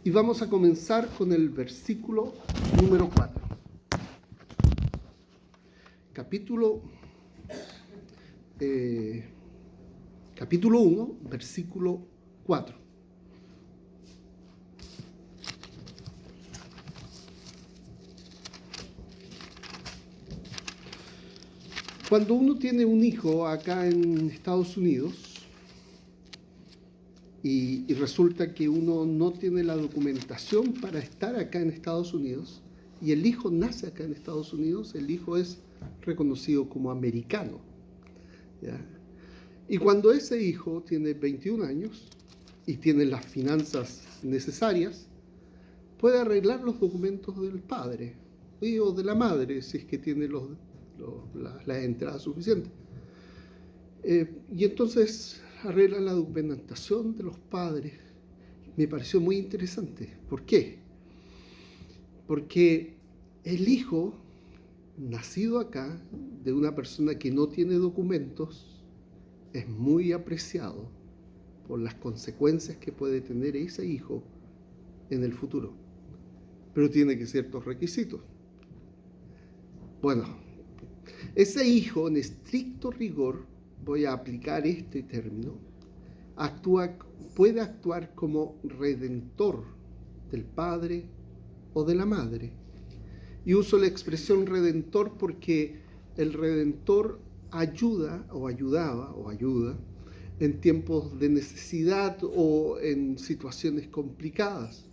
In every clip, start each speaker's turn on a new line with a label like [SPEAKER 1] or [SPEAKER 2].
[SPEAKER 1] Y vamos a comenzar con el versículo número 4. Capítulo 1, versículo 4. Cuando uno tiene un hijo acá en Estados Unidos y resulta que uno no tiene la documentación para estar acá en Estados Unidos y el hijo nace acá en Estados Unidos, el hijo es reconocido como americano, ¿ya? Y cuando ese hijo tiene 21 años y tiene las finanzas necesarias, puede arreglar los documentos del padre o de la madre si es que tiene las entradas suficientes. Y entonces arregla la documentación de los padres. Me pareció muy interesante. ¿Por qué? Porque el hijo nacido acá de una persona que no tiene documentos es muy apreciado por las consecuencias que puede tener ese hijo en el futuro. Pero tiene que ciertos requisitos. Bueno, ese hijo, en estricto rigor, voy a aplicar este término, puede actuar como redentor del padre o de la madre. Y uso la expresión redentor porque el redentor ayuda en tiempos de necesidad o en situaciones complicadas.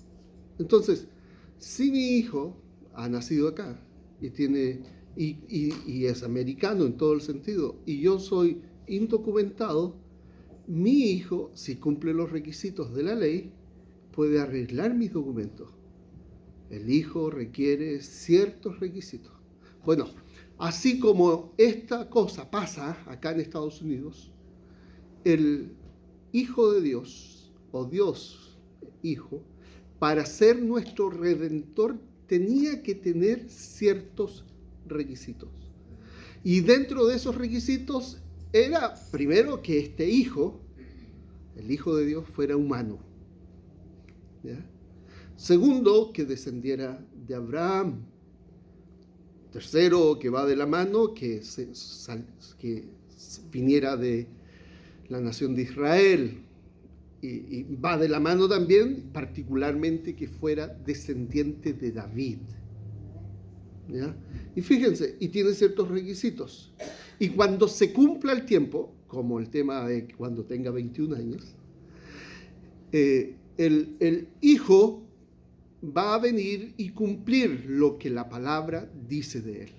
[SPEAKER 1] Entonces, si mi hijo ha nacido acá y es americano en todo el sentido, y yo soy indocumentado, mi hijo, si cumple los requisitos de la ley, puede arreglar mis documentos. El hijo requiere ciertos requisitos. Bueno, así como esta cosa pasa acá en Estados Unidos, el Hijo de Dios, o Dios Hijo, para ser nuestro Redentor, tenía que tener ciertos requisitos. Y dentro de esos requisitos era, primero, que este hijo, el Hijo de Dios, fuera humano, ¿ya? Segundo, que descendiera de Abraham. Tercero, que va de la mano, que viniera de la nación de Israel. Y va de la mano también, particularmente, que fuera descendiente de David, ¿ya? Y fíjense, y tiene ciertos requisitos. Y cuando se cumpla el tiempo, como el tema de cuando tenga 21 años, el hijo va a venir y cumplir lo que la palabra dice de él.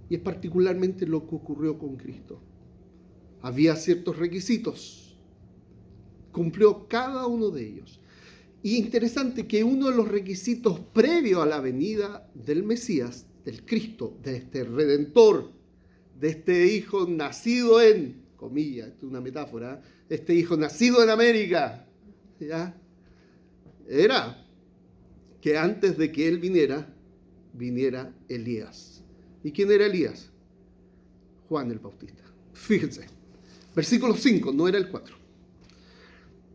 [SPEAKER 1] Y es particularmente lo que ocurrió con Cristo. Había ciertos requisitos. Cumplió cada uno de ellos. Y interesante que uno de los requisitos previo a la venida del Mesías, del Cristo, de este Redentor, de este hijo nacido en, comillas, esto es una metáfora, este hijo nacido en América, ¿ya? Era que antes de que él viniera Elías. ¿Y quién era Elías? Juan el Bautista. Fíjense, versículo 5, no era el 4.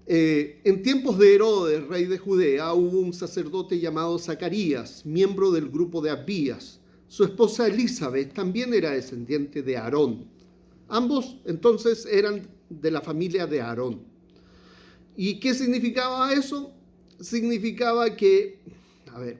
[SPEAKER 1] En tiempos de Herodes, rey de Judea, hubo un sacerdote llamado Zacarías, miembro del grupo de Abías. Su esposa Elizabeth también era descendiente de Aarón. Ambos entonces eran de la familia de Aarón. ¿Y qué significaba eso? Significaba que,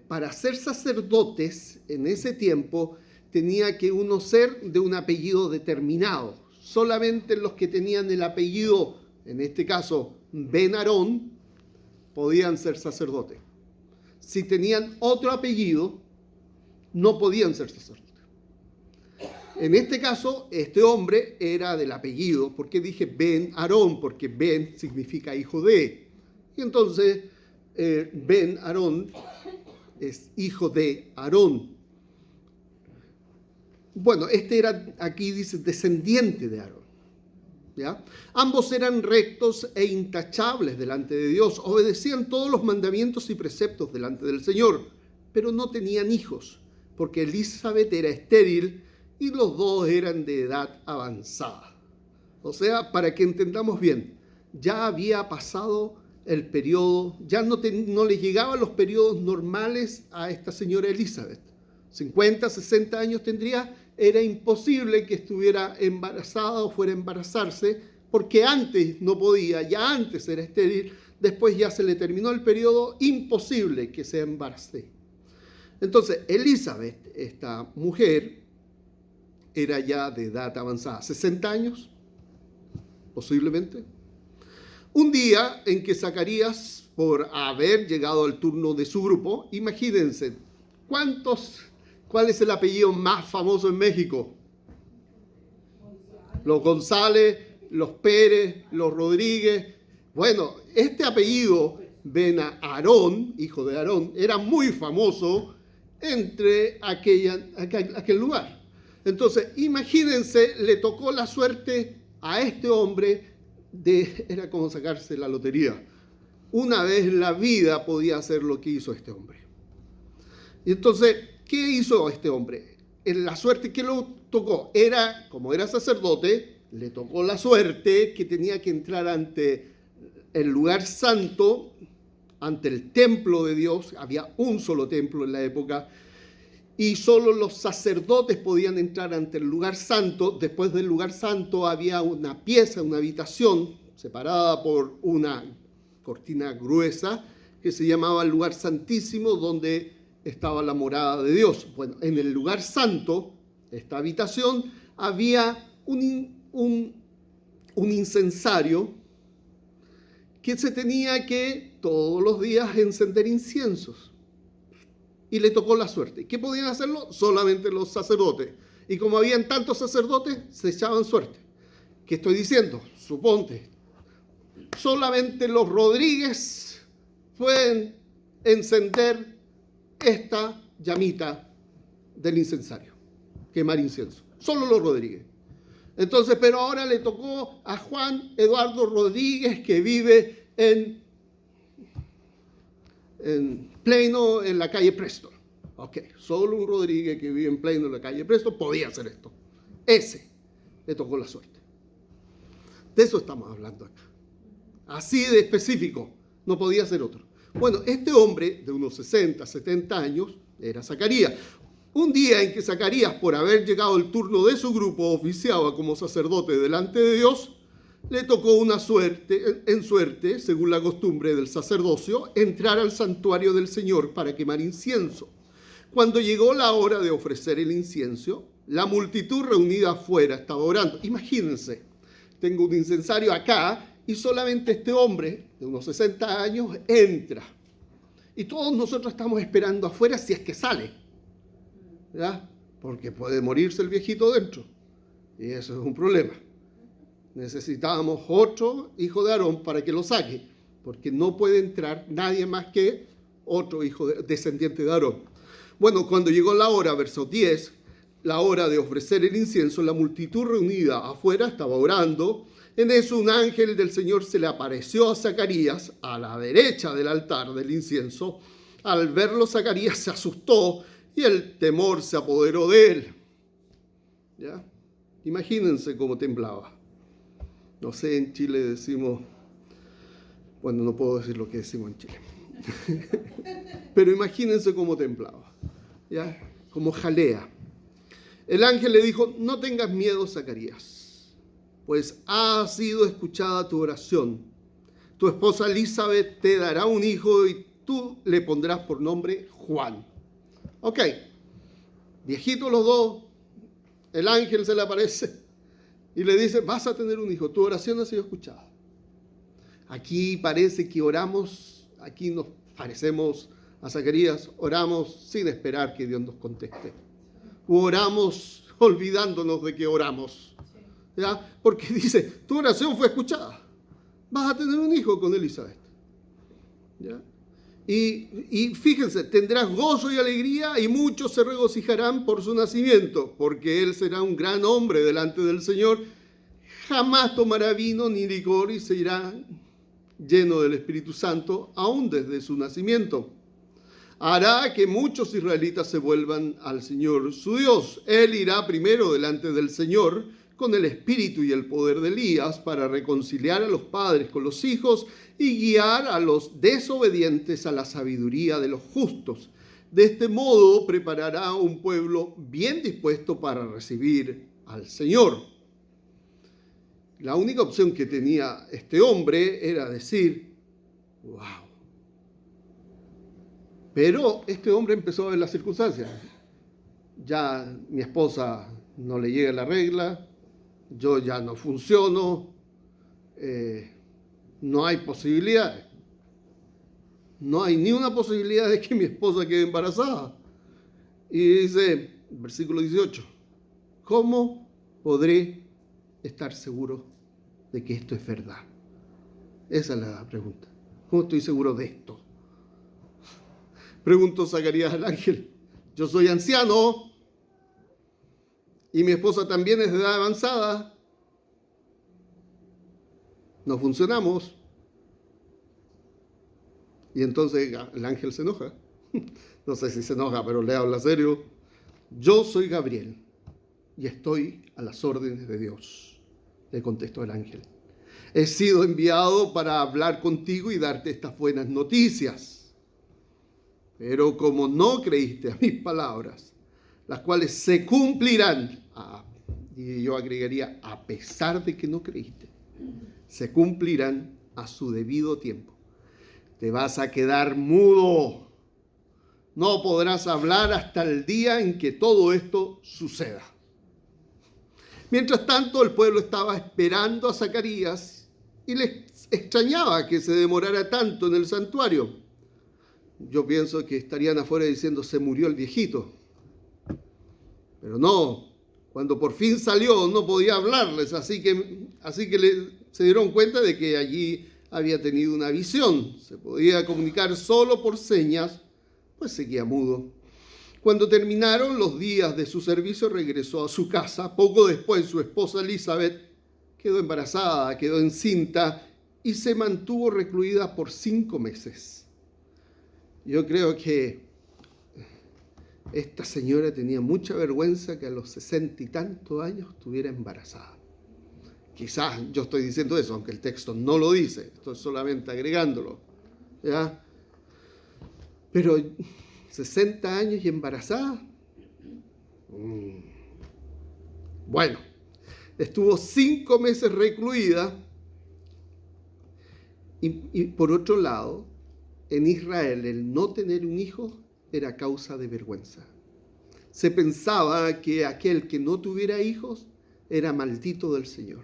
[SPEAKER 1] para ser sacerdotes en ese tiempo tenía que uno ser de un apellido determinado. Solamente los que tenían el apellido, en este caso Ben Aarón, podían ser sacerdotes. Si tenían otro apellido, no podían ser sacerdotes. En este caso, este hombre era del apellido. ¿Por qué dije Ben Aarón? Porque Ben significa hijo de. Y entonces Ben Aarón es hijo de Aarón. Bueno, este era, aquí dice, descendiente de Aarón, ¿ya? Ambos eran rectos e intachables delante de Dios, obedecían todos los mandamientos y preceptos delante del Señor, pero no tenían hijos, porque Elizabeth era estéril y los dos eran de edad avanzada. O sea, para que entendamos bien, ya había pasado el periodo, ya no le llegaban los periodos normales a esta señora Elizabeth. 50, 60 años tendría, era imposible que estuviera embarazada o fuera a embarazarse, porque antes no podía, ya antes era estéril, después ya se le terminó el periodo, imposible que se embarace. Entonces, Elizabeth, esta mujer, era ya de edad avanzada, 60 años, posiblemente. Un día en que Zacarías, por haber llegado al turno de su grupo, imagínense, ¿cuál es el apellido más famoso en México? Los González, los Pérez, los Rodríguez. Bueno, este apellido, Ben Aarón, hijo de Aarón, era muy famoso entre aquel lugar. Entonces, imagínense, le tocó la suerte a este hombre era como sacarse la lotería. Una vez en la vida podía hacer lo que hizo este hombre. Y entonces, ¿qué hizo este hombre? En la suerte que lo tocó, como era sacerdote, le tocó la suerte que tenía que entrar ante el lugar santo, ante el templo de Dios. Había un solo templo en la época, y solo los sacerdotes podían entrar ante el lugar santo. Después del lugar santo había una pieza, una habitación separada por una cortina gruesa que se llamaba el lugar santísimo, donde estaba la morada de Dios. Bueno, en el lugar santo, esta habitación, había un incensario que se tenía que todos los días encender inciensos. Y le tocó la suerte. ¿Qué podían hacerlo? Solamente los sacerdotes. Y como habían tantos sacerdotes, se echaban suerte. ¿Qué estoy diciendo? Suponte, solamente los Rodríguez pueden encender esta llamita del incensario, quemar incienso. Solo los Rodríguez. Entonces, pero ahora le tocó a Juan Eduardo Rodríguez, que vive en Plano, en la calle Preston. Ok, solo un Rodríguez que vive en Plano, en la calle Preston, podía hacer esto. Ese le tocó la suerte. De eso estamos hablando acá. Así de específico, no podía ser otro. Bueno, este hombre de unos 60, 70 años era Zacarías. Un día en que Zacarías, por haber llegado el turno de su grupo, oficiaba como sacerdote delante de Dios, le tocó en suerte, según la costumbre del sacerdocio, entrar al santuario del Señor para quemar incienso. Cuando llegó la hora de ofrecer el incienso, la multitud reunida afuera estaba orando. Imagínense, tengo un incensario acá y solamente este hombre de unos 60 años entra. Y todos nosotros estamos esperando afuera si es que sale, ¿ya? Porque puede morirse el viejito dentro. Y eso es un problema. Necesitábamos otro hijo de Aarón para que lo saque, porque no puede entrar nadie más que otro hijo descendiente de Aarón. Bueno, cuando llegó la hora, verso 10, la hora de ofrecer el incienso, la multitud reunida afuera estaba orando. En eso un ángel del Señor se le apareció a Zacarías a la derecha del altar del incienso. Al verlo, Zacarías se asustó y el temor se apoderó de él. ¿Ya? Imagínense cómo temblaba. No sé, en Chile decimos, bueno, no puedo decir lo que decimos en Chile, pero imagínense cómo temblaba, ¿ya? Como jalea. El ángel le dijo: no tengas miedo, Zacarías, pues ha sido escuchada tu oración. Tu esposa Elizabeth te dará un hijo y tú le pondrás por nombre Juan. Ok, viejitos los dos, el ángel se le aparece y le dice: vas a tener un hijo, tu oración ha sido escuchada. Aquí parece que oramos, aquí nos parecemos a Zacarías, oramos sin esperar que Dios nos conteste. Oramos olvidándonos de que oramos, ¿ya? Porque dice: tu oración fue escuchada, vas a tener un hijo con Elizabeth, ¿ya? Y fíjense, tendrás gozo y alegría y muchos se regocijarán por su nacimiento, porque él será un gran hombre delante del Señor. Jamás tomará vino ni licor y se irá lleno del Espíritu Santo, aún desde su nacimiento. Hará que muchos israelitas se vuelvan al Señor su Dios. Él irá primero delante del Señor con el espíritu y el poder de Elías para reconciliar a los padres con los hijos y guiar a los desobedientes a la sabiduría de los justos. De este modo preparará un pueblo bien dispuesto para recibir al Señor. La única opción que tenía este hombre era decir, wow. Pero este hombre empezó a ver las circunstancias. Ya mi esposa no le llega la regla, yo ya no funciono, no hay posibilidades. No hay ni una posibilidad de que mi esposa quede embarazada. Y dice, versículo 18, ¿cómo podré estar seguro de que esto es verdad? Esa es la pregunta. ¿Cómo estoy seguro de esto? Preguntó Zacarías al ángel. Yo soy anciano y mi esposa también es de edad avanzada. No funcionamos. Y entonces el ángel se enoja. No sé si se enoja, pero le habla serio. Yo soy Gabriel y estoy a las órdenes de Dios, le contestó el ángel. He sido enviado para hablar contigo y darte estas buenas noticias. Pero como no creíste a mis palabras, las cuales se cumplirán, y yo agregaría, a pesar de que no creíste, se cumplirán a su debido tiempo. Te vas a quedar mudo. No podrás hablar hasta el día en que todo esto suceda. Mientras tanto, el pueblo estaba esperando a Zacarías y les extrañaba que se demorara tanto en el santuario. Yo pienso que estarían afuera diciendo, se murió el viejito. Pero no, cuando por fin salió no podía hablarles, así que se dieron cuenta de que allí había tenido una visión. Se podía comunicar solo por señas, pues seguía mudo. Cuando terminaron los días de su servicio, regresó a su casa. Poco después, su esposa Elizabeth quedó embarazada, quedó encinta y se mantuvo recluida por 5 meses. Yo creo que esta señora tenía mucha vergüenza que a los 60 y tantos años estuviera embarazada. Quizás yo estoy diciendo eso, aunque el texto no lo dice, estoy solamente agregándolo, ¿ya? Pero 60 años y embarazada. Bueno, estuvo 5 meses recluida y por otro lado, en Israel el no tener un hijo era causa de vergüenza. Se pensaba que aquel que no tuviera hijos era maldito del Señor.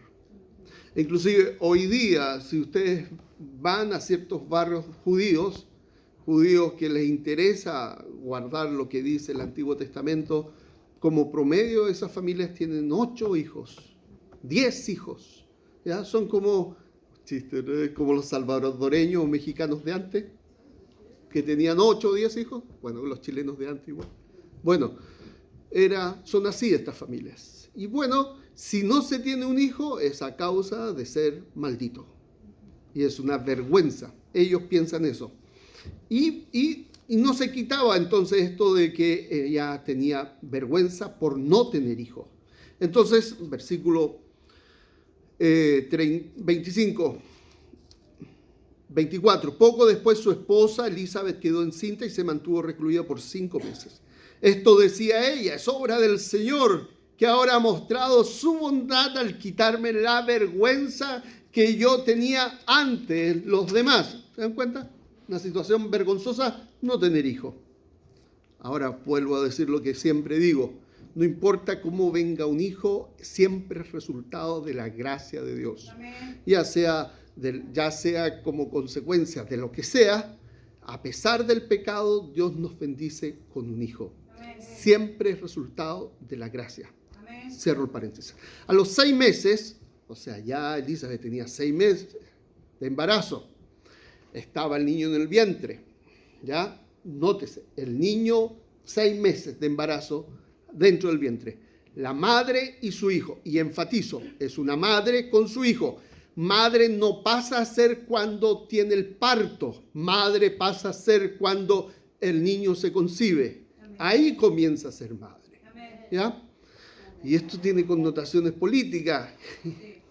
[SPEAKER 1] Inclusive hoy día, si ustedes van a ciertos barrios judíos que les interesa guardar lo que dice el Antiguo Testamento, como promedio esas familias tienen 8 hijos, 10 hijos. ¿Ya? Son como los salvadoreños o mexicanos de antes, que tenían 8 o 10 hijos. Bueno, los chilenos de antes igual. Bueno, son así estas familias. Y bueno, si no se tiene un hijo es a causa de ser maldito. Y es una vergüenza. Ellos piensan eso. Y no se quitaba entonces esto de que ella tenía vergüenza por no tener hijos. Entonces, versículo 24. Poco después su esposa Elizabeth quedó encinta y se mantuvo recluida por 5 meses. Esto decía ella, es obra del Señor, que ahora ha mostrado su bondad al quitarme la vergüenza que yo tenía ante los demás. ¿Se dan cuenta? Una situación vergonzosa, no tener hijo. Ahora vuelvo a decir lo que siempre digo. No importa cómo venga un hijo, siempre es resultado de la gracia de Dios. Amén. Ya sea como consecuencia de lo que sea, a pesar del pecado, Dios nos bendice con un hijo. Amén. Siempre es resultado de la gracia. Amén. Cierro el paréntesis. A los 6 meses, o sea, ya Elizabeth tenía 6 meses de embarazo, estaba el niño en el vientre, ¿ya? Nótese, el niño 6 meses de embarazo dentro del vientre. La madre y su hijo, y enfatizo, es una madre con su hijo. Madre no pasa a ser cuando tiene el parto, madre pasa a ser cuando el niño se concibe. Amén. Ahí comienza a ser madre. Amén. ¿Ya? Y esto tiene connotaciones políticas.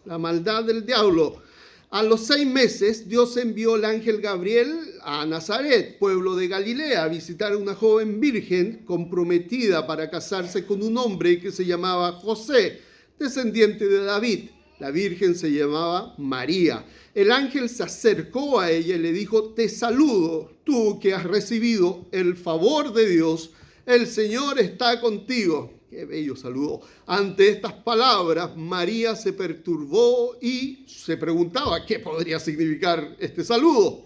[SPEAKER 1] La maldad del diablo. A los 6 meses, Dios envió el ángel Gabriel a Nazaret, pueblo de Galilea, a visitar a una joven virgen comprometida para casarse con un hombre que se llamaba José, descendiente de David. La virgen se llamaba María. El ángel se acercó a ella y le dijo: te saludo, tú que has recibido el favor de Dios, el Señor está contigo. Qué bello saludo. Ante estas palabras, María se perturbó y se preguntaba qué podría significar este saludo.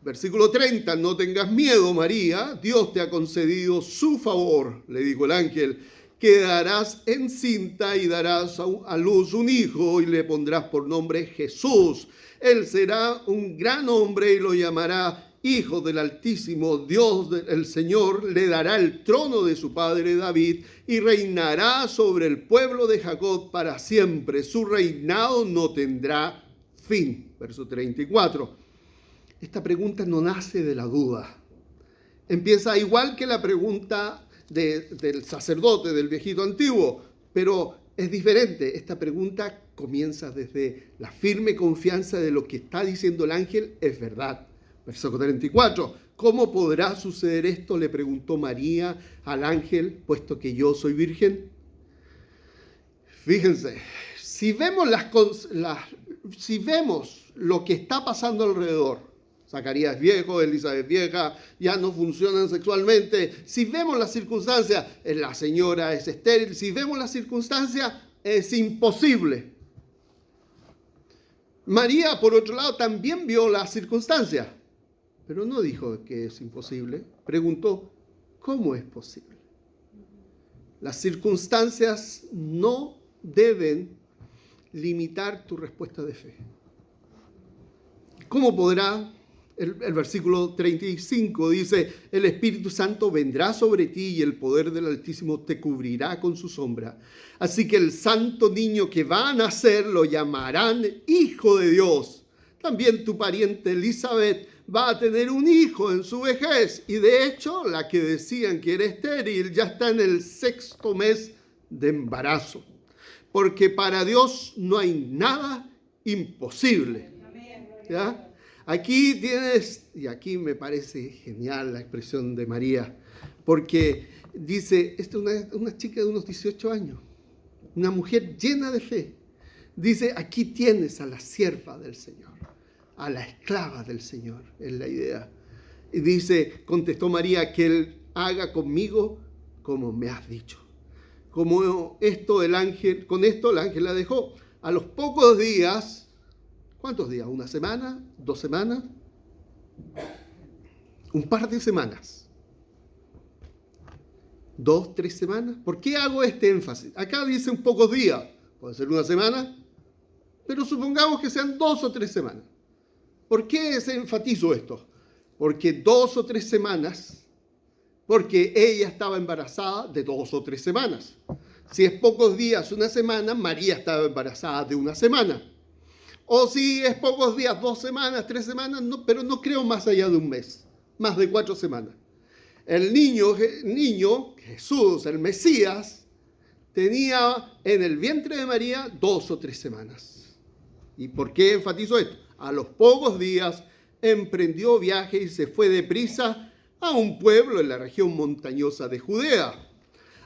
[SPEAKER 1] Versículo 30, no tengas miedo, María, Dios te ha concedido su favor, le dijo el ángel. Quedarás encinta y darás a luz un hijo y le pondrás por nombre Jesús. Él será un gran hombre y lo llamará Hijo del Altísimo. Dios, el Señor, le dará el trono de su padre David y reinará sobre el pueblo de Jacob para siempre. Su reinado no tendrá fin. Verso 34. Esta pregunta no nace de la duda. Empieza igual que la pregunta del sacerdote, del viejito antiguo, pero es diferente. Esta pregunta comienza desde la firme confianza de lo que está diciendo el ángel es verdad. Verso 34. ¿Cómo podrá suceder esto?, le preguntó María al ángel, puesto que yo soy virgen. Fíjense, si vemos lo que está pasando alrededor, Zacarías es viejo, Elizabeth vieja, ya no funcionan sexualmente. Si vemos las circunstancias, la señora es estéril. Si vemos las circunstancias, es imposible. María, por otro lado, también vio las circunstancias, pero no dijo que es imposible. Preguntó, ¿cómo es posible? Las circunstancias no deben limitar tu respuesta de fe. ¿Cómo podrá? El versículo 35 dice, el Espíritu Santo vendrá sobre ti y el poder del Altísimo te cubrirá con su sombra. Así que el santo niño que va a nacer lo llamarán Hijo de Dios. También tu pariente Elizabeth va a tener un hijo en su vejez. Y de hecho, la que decían que era estéril ya está en el 6º mes de embarazo. Porque para Dios no hay nada imposible. ¿Ya? Aquí tienes, y aquí me parece genial la expresión de María, porque dice, esta es una chica de unos 18 años, una mujer llena de fe. Dice, aquí tienes a la sierva del Señor, a la esclava del Señor, es la idea. Y dice, contestó María, que Él haga conmigo como me has dicho. Con esto el ángel la dejó. A los pocos días, ¿cuántos días? ¿Una semana? ¿2 semanas? Un par de semanas. 2, 3 semanas. ¿Por qué hago este énfasis? Acá dice un pocos días. Puede ser una semana, pero supongamos que sean 2 o 3 semanas. ¿Por qué se enfatizo esto? Porque 2 o 3 semanas, porque ella estaba embarazada de 2 o 3 semanas. Si es pocos días, una semana, María estaba embarazada de una semana. O si es pocos días, 2 semanas, 3 semanas, no, pero no creo más allá de un mes, más de 4 semanas. El niño, Jesús, el Mesías, tenía en el vientre de María 2 o 3 semanas. ¿Y por qué enfatizo esto? A los pocos días emprendió viaje y se fue deprisa a un pueblo en la región montañosa de Judea.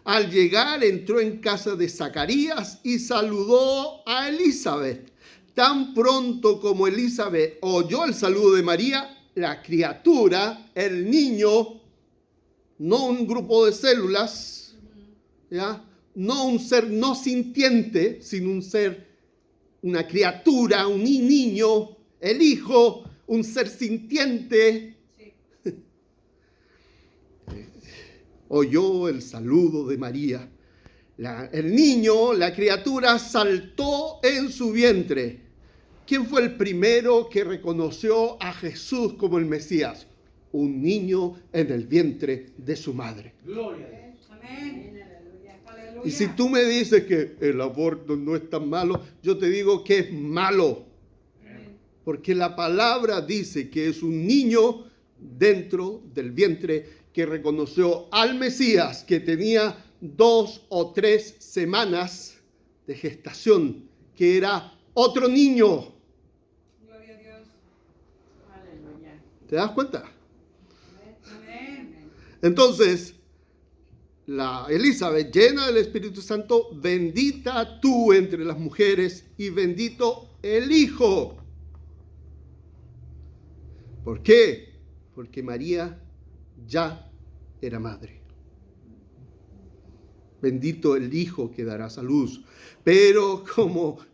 [SPEAKER 1] Al llegar entró en casa de Zacarías y saludó a Elizabeth. Tan pronto como Elizabeth oyó el saludo de María, la criatura, el niño, no un grupo de células, ¿ya? No un ser no sintiente, sino un ser, una criatura, un niño, el hijo, un ser sintiente. Sí. Oyó el saludo de María. El niño, la criatura, saltó en su vientre. ¿Quién fue el primero que reconoció a Jesús como el Mesías? Un niño en el vientre de su madre. Gloria. Amén. Y si tú me dices que el aborto no es tan malo, yo te digo que es malo. Porque la palabra dice que es un niño dentro del vientre que reconoció al Mesías, que tenía 2 o 3 semanas de gestación, que era otro niño.
[SPEAKER 2] Gloria a Dios. Aleluya.
[SPEAKER 1] ¿Te das cuenta?
[SPEAKER 2] Amén.
[SPEAKER 1] Entonces, la Elizabeth, llena del Espíritu Santo, bendita tú entre las mujeres y bendito el Hijo. ¿Por qué? Porque María ya era madre. Bendito el Hijo que darás a luz. Pero,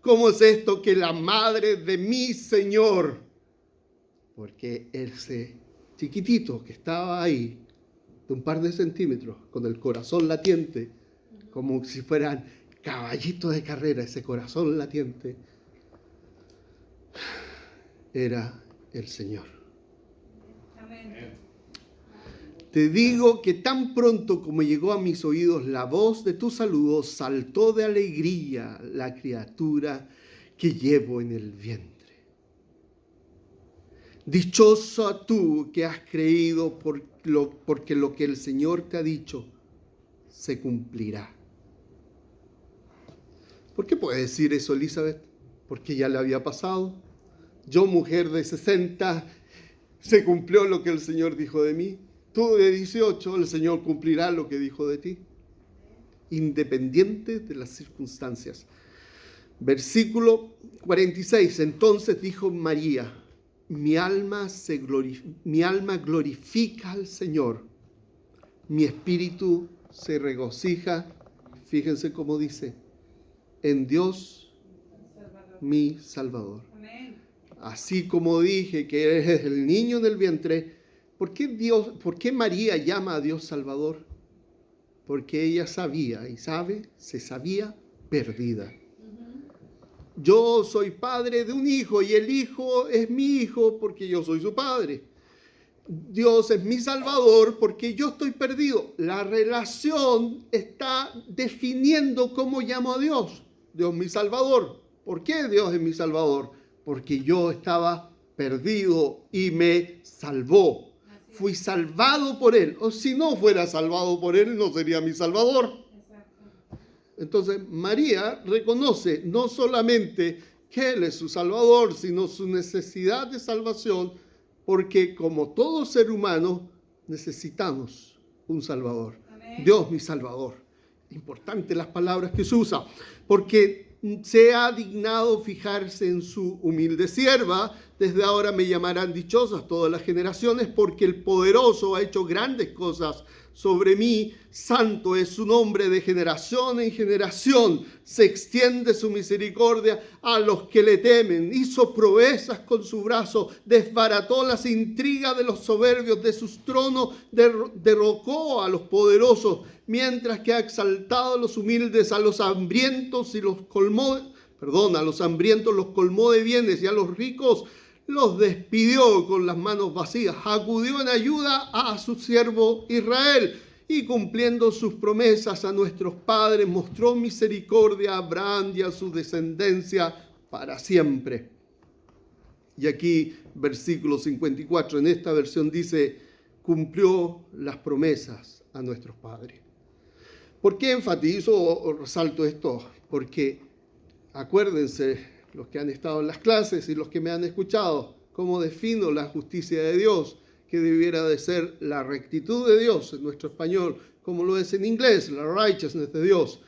[SPEAKER 1] ¿cómo es esto que la madre de mi Señor? Porque ese chiquitito que estaba ahí, de un par de centímetros, con el corazón latiente, como si fueran caballitos de carrera, ese corazón latiente, era el Señor.
[SPEAKER 2] Amén.
[SPEAKER 1] Te digo que tan pronto como llegó a mis oídos la voz de tu saludo, saltó de alegría la criatura que llevo en el vientre. Dichosa tú que has creído porque lo que el Señor te ha dicho se cumplirá. ¿Por qué puede decir eso, Elizabeth? Porque ya le había pasado. Yo, mujer de 60, se cumplió lo que el Señor dijo de mí. Tú de 18, el Señor cumplirá lo que dijo de ti, independiente de las circunstancias. Versículo 46. Entonces dijo María: mi alma glorifica al Señor, mi espíritu se regocija, fíjense cómo dice, en Dios mi Salvador.
[SPEAKER 2] Amén.
[SPEAKER 1] Así como dije que eres el niño en el vientre, ¿por qué María llama a Dios Salvador? Porque ella sabía y se sabía perdida. Yo soy padre de un hijo y el hijo es mi hijo porque yo soy su padre. Dios es mi Salvador porque yo estoy perdido. La relación está definiendo cómo llamo a Dios. Dios mi Salvador. ¿Por qué Dios es mi Salvador? Porque yo estaba perdido y me salvó. Fui salvado por Él. O si no fuera salvado por Él, no sería mi Salvador. Entonces María reconoce no solamente que Él es su Salvador, sino su necesidad de salvación, porque como todo ser humano necesitamos un Salvador. Amén. Dios mi Salvador. Importante las palabras que se usa, porque se ha dignado fijarse en su humilde sierva. Desde ahora me llamarán dichosas todas las generaciones, porque el poderoso ha hecho grandes cosas sobre mí. Santo es su nombre de generación en generación. Se extiende su misericordia a los que le temen. Hizo proezas con su brazo. Desbarató las intrigas de los soberbios de sus tronos. Derrocó a los poderosos, mientras que ha exaltado a los humildes, a los hambrientos y a los hambrientos los colmó de bienes, y a los ricos los despidió con las manos vacías. Acudió en ayuda a su siervo Israel, y cumpliendo sus promesas a nuestros padres, mostró misericordia a Abraham y a su descendencia para siempre. Y aquí, versículo 54, en esta versión dice: cumplió las promesas a nuestros padres. ¿Por qué enfatizo o resalto esto? Porque acuérdense, los que han estado en las clases y los que me han escuchado, cómo defino la justicia de Dios, que debiera de ser la rectitud de Dios en nuestro español, como lo es en inglés, la righteousness de Dios.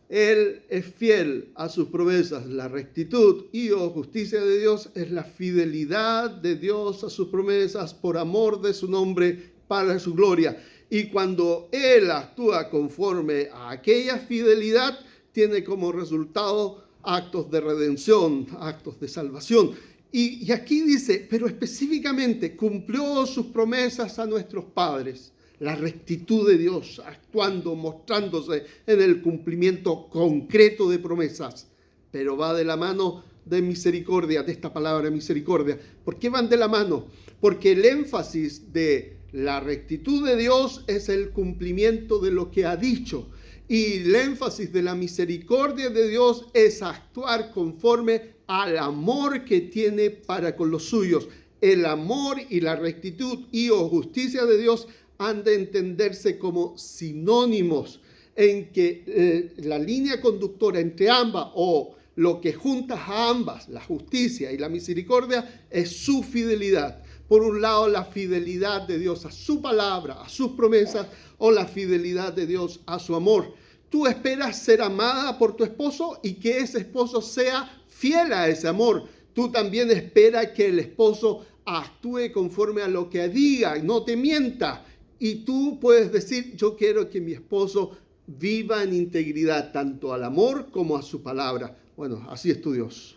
[SPEAKER 1] Él es fiel a sus promesas. La rectitud y o justicia de Dios es la fidelidad de Dios a sus promesas por amor de su nombre, para su gloria. Y cuando Él actúa conforme a aquella fidelidad, tiene como resultado actos de redención, actos de salvación. Y aquí dice, pero específicamente, cumplió sus promesas a nuestros padres. La rectitud de Dios actuando, mostrándose en el cumplimiento concreto de promesas. Pero va de la mano de misericordia, de esta palabra misericordia. ¿Por qué van de la mano? Porque el énfasis de la rectitud de Dios es el cumplimiento de lo que ha dicho. Y el énfasis de la misericordia de Dios es actuar conforme al amor que tiene para con los suyos. El amor y la rectitud y o justicia de Dios han de entenderse como sinónimos. en que la línea conductora entre ambas, o lo que juntas a ambas, la justicia y la misericordia, es su fidelidad. Por un lado, la fidelidad de Dios a su palabra, a sus promesas, o la fidelidad de Dios a su amor. Tú esperas ser amada por tu esposo y que ese esposo sea fiel a ese amor. Tú también esperas que el esposo actúe conforme a lo que diga, no te mienta. Y tú puedes decir, yo quiero que mi esposo viva en integridad, tanto al amor como a su palabra. Bueno, así es tu Dios.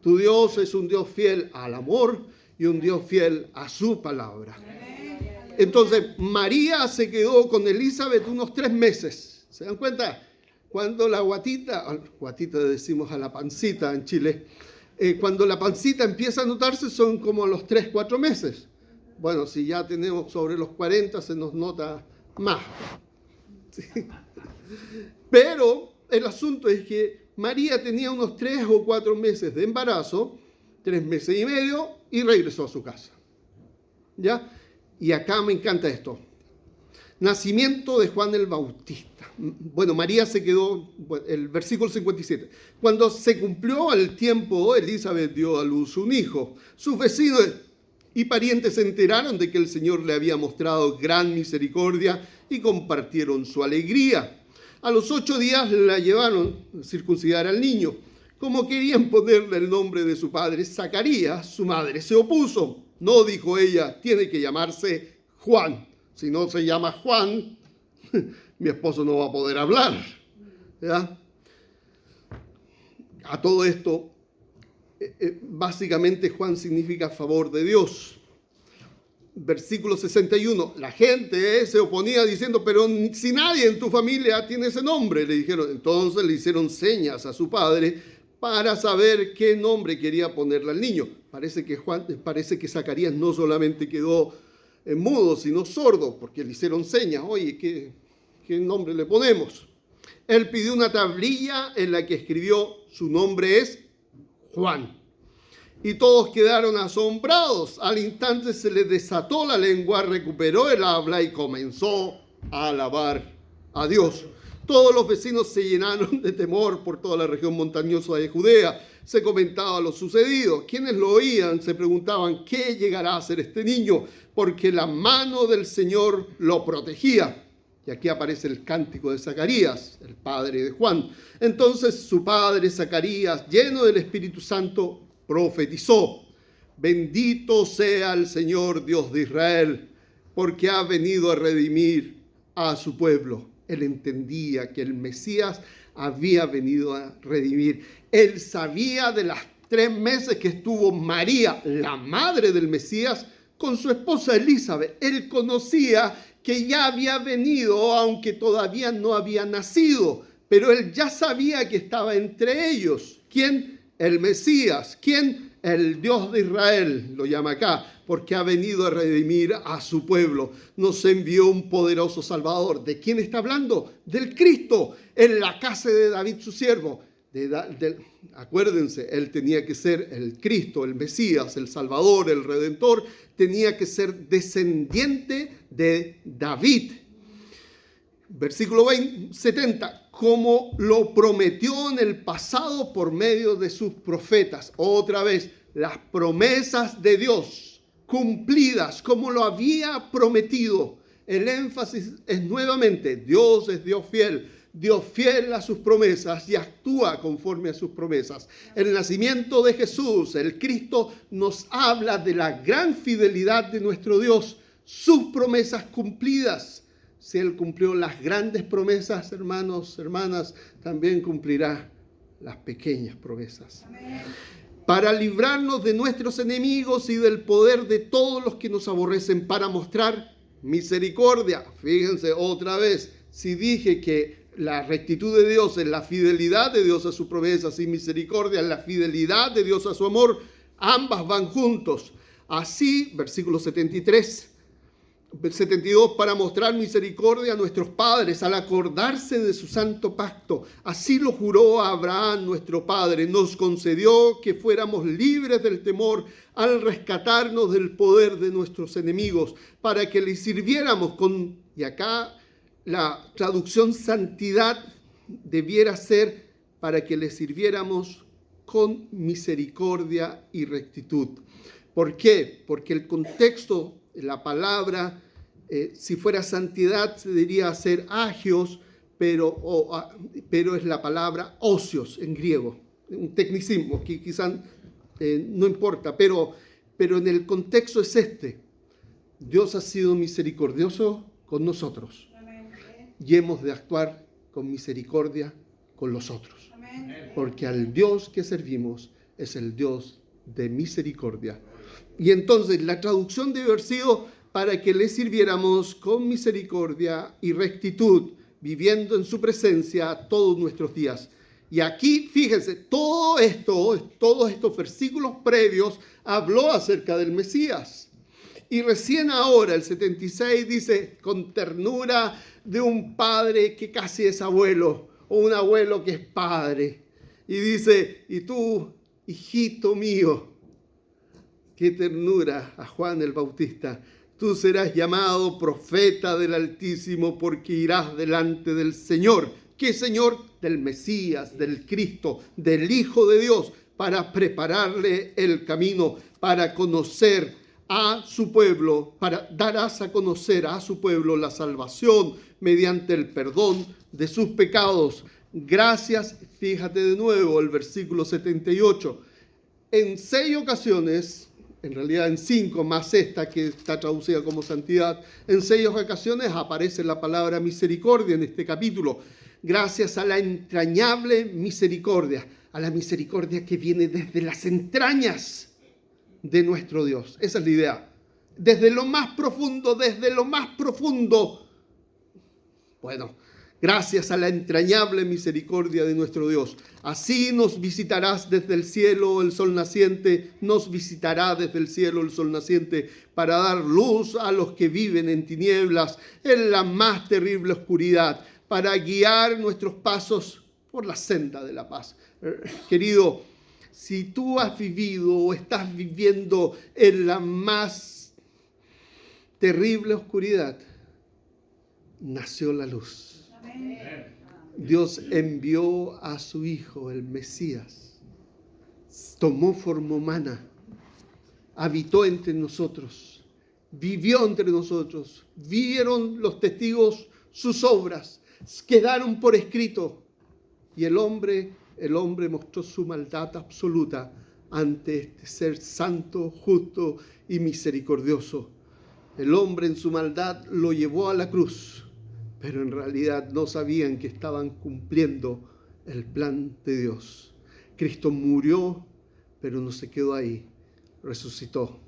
[SPEAKER 1] Tu Dios es un Dios fiel al amor y un Dios fiel a su palabra. Entonces, María se quedó con Elizabeth unos 3 meses. ¿Se dan cuenta? Cuando la guatita decimos a la pancita en Chile, cuando la pancita empieza a notarse son como los 3-4 meses. Bueno, si ya tenemos sobre los 40 se nos nota más. ¿Sí? Pero el asunto es que María tenía unos 3 o 4 meses de embarazo, 3 meses y medio, y regresó a su casa. ¿Ya? Y acá me encanta esto. Nacimiento de Juan el Bautista. Bueno, María se quedó, el versículo 57. Cuando se cumplió el tiempo, Elizabeth dio a luz un hijo. Sus vecinos y parientes se enteraron de que el Señor le había mostrado gran misericordia y compartieron su alegría. A los 8 días la llevaron a circuncidar al niño. Como querían ponerle el nombre de su padre, Zacarías, su madre se opuso. No, dijo ella, tiene que llamarse Juan. Si no se llama Juan, mi esposo no va a poder hablar. ¿Ya? A todo esto, básicamente Juan significa favor de Dios. Versículo 61, la gente se oponía diciendo, pero si nadie en tu familia tiene ese nombre, le dijeron. Entonces le hicieron señas a su padre para saber qué nombre quería ponerle al niño. Parece que Zacarías no solamente quedó mudo, sino sordo, porque le hicieron señas. Oye, ¿qué nombre le ponemos? Él pidió una tablilla en la que escribió, su nombre es Juan. Y todos quedaron asombrados. Al instante se le desató la lengua, recuperó el habla y comenzó a alabar a Dios. Todos los vecinos se llenaron de temor por toda la región montañosa de Judea. Se comentaba lo sucedido. Quienes lo oían se preguntaban, ¿qué llegará a hacer este niño? Porque la mano del Señor lo protegía. Y aquí aparece el cántico de Zacarías, el padre de Juan. Entonces su padre Zacarías, lleno del Espíritu Santo, profetizó: bendito sea el Señor Dios de Israel, porque ha venido a redimir a su pueblo. Él entendía que el Mesías había venido a redimir. Él sabía de las 3 meses que estuvo María, la madre del Mesías, con su esposa Elizabeth. Él conocía que ya había venido, aunque todavía no había nacido, pero él ya sabía que estaba entre ellos. ¿Quién? El Mesías. ¿Quién? El Dios de Israel, lo llama acá, porque ha venido a redimir a su pueblo. Nos envió un poderoso Salvador. ¿De quién está hablando? Del Cristo, en la casa de David, su siervo. Acuérdense, él tenía que ser el Cristo, el Mesías, el Salvador, el Redentor. Tenía que ser descendiente de David. Versículo 70, como lo prometió en el pasado por medio de sus profetas. Otra vez, las promesas de Dios cumplidas como lo había prometido. El énfasis es nuevamente, Dios es Dios fiel a sus promesas y actúa conforme a sus promesas. El nacimiento de Jesús, el Cristo, nos habla de la gran fidelidad de nuestro Dios, sus promesas cumplidas. Si Él cumplió las grandes promesas, hermanos, hermanas, también cumplirá las pequeñas promesas. Amén. Para librarnos de nuestros enemigos y del poder de todos los que nos aborrecen, para mostrar misericordia. Fíjense otra vez, si dije que la rectitud de Dios es la fidelidad de Dios a sus promesas y misericordia es la fidelidad de Dios a su amor, ambas van juntos. Así, versículo 73. 72, para mostrar misericordia a nuestros padres al acordarse de su santo pacto. Así lo juró a Abraham, nuestro padre. Nos concedió que fuéramos libres del temor al rescatarnos del poder de nuestros enemigos, para que le sirviéramos y acá La traducción santidad debiera ser para que le sirviéramos con misericordia y rectitud. ¿Por qué? Porque el contexto, la palabra, si fuera santidad se diría ser agios, pero es la palabra osios en griego, un tecnicismo que quizás no importa, pero en el contexto es este. Dios ha sido misericordioso con nosotros y hemos de actuar con misericordia con los otros, porque al Dios que servimos es el Dios de misericordia. Y entonces la traducción debe haber sido para que le sirviéramos con misericordia y rectitud, viviendo en su presencia todos nuestros días. Y aquí, fíjense, todos estos versículos previos habló acerca del Mesías. Y recién ahora, el 76 dice, con ternura de un padre que casi es abuelo, o un abuelo que es padre. Y dice, y tú, hijito mío, qué ternura a Juan el Bautista, tú serás llamado profeta del Altísimo porque irás delante del Señor. ¿Qué Señor? Del Mesías, del Cristo, del Hijo de Dios, para prepararle el camino, para conocer a su pueblo, darás a conocer a su pueblo la salvación mediante el perdón de sus pecados. Gracias, fíjate de nuevo el versículo 78. En 6 ocasiones, en realidad en 5 más esta que está traducida como santidad, en 6 ocasiones aparece la palabra misericordia en este capítulo. Gracias a la entrañable misericordia, a la misericordia que viene desde las entrañas de nuestro Dios. Esa es la idea. Desde lo más profundo. Bueno, gracias a la entrañable misericordia de nuestro Dios. Así nos visitarás desde el cielo el sol naciente, nos visitará desde el cielo el sol naciente para dar luz a los que viven en tinieblas, en la más terrible oscuridad, para guiar nuestros pasos por la senda de la paz. Querido, si tú has vivido o estás viviendo en la más terrible oscuridad, nació la luz.
[SPEAKER 2] Amén.
[SPEAKER 1] Dios envió a su Hijo, el Mesías. Tomó forma humana, habitó entre nosotros, vivió entre nosotros. Vieron los testigos sus obras, quedaron por escrito. Y el hombre mostró su maldad absoluta ante este ser santo, justo y misericordioso. El hombre en su maldad lo llevó a la cruz, pero en realidad no sabían que estaban cumpliendo el plan de Dios. Cristo murió, pero no se quedó ahí, resucitó.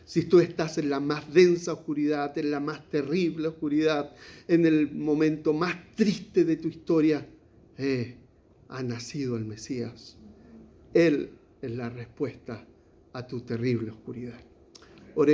[SPEAKER 1] Si tú estás en la más densa oscuridad, en la más terrible oscuridad, en el momento más triste de tu historia, ha nacido el Mesías. Él es la respuesta a tu terrible oscuridad. Oremos.